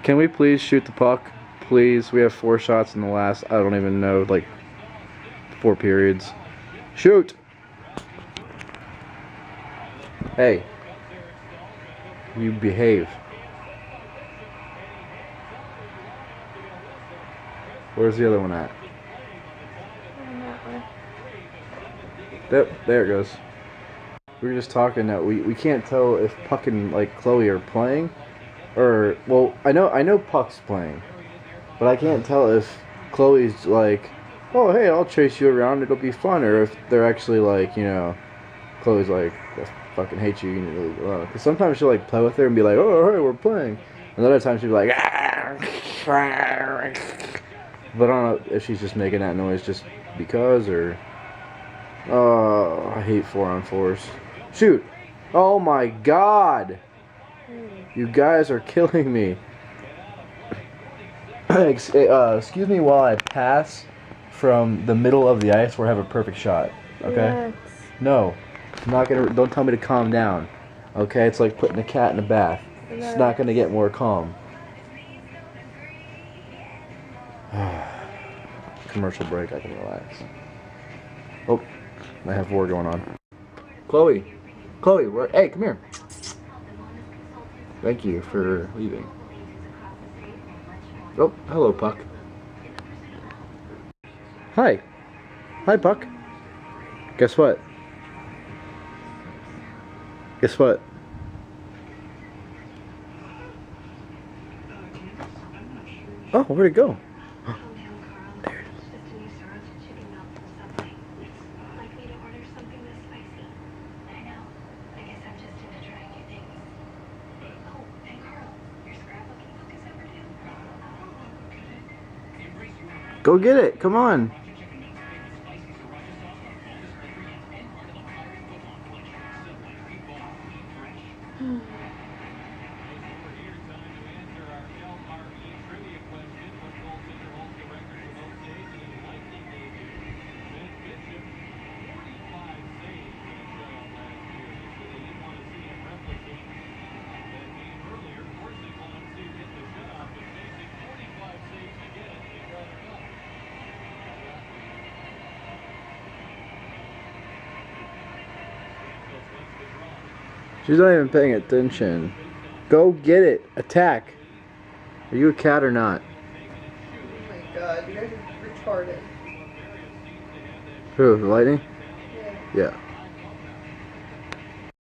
Can we please shoot the puck? Please. We have 4 shots in the last, I don't even know, like 4 periods. Shoot! Hey. You behave. Where's the other one at? There it goes. We were just talking that we can't tell if Puck and like Chloe are playing, or well, I know Puck's playing, but I can't tell if Chloe's like, oh hey, I'll chase you around, it'll be fun, or if they're actually like, you know, Chloe's like, I fucking hate you, because sometimes she'll like play with her and be like, oh hey, we're playing, and other times she'll be like, ah, but I don't know if she's just making that noise just because, or oh, I hate 4-on-4s. Shoot! Oh my god! You guys are killing me. Excuse me while I pass from the middle of the ice where I have a perfect shot. Okay? Yes. No. I'm not gonna. Don't tell me to calm down. Okay? It's like putting a cat in a bath. It's not gonna get more calm. Commercial break. I can relax. Oh, I have war going on. Chloe, hey, come here. Thank you for leaving. Oh, hello, Puck. Hi, Puck. Guess what? Oh, where'd it go? Go get it, come on. She's not even paying attention. Go get it. Attack. Are you a cat or not? Oh my god, you guys are retarded. Who, the lightning? Yeah. Yeah.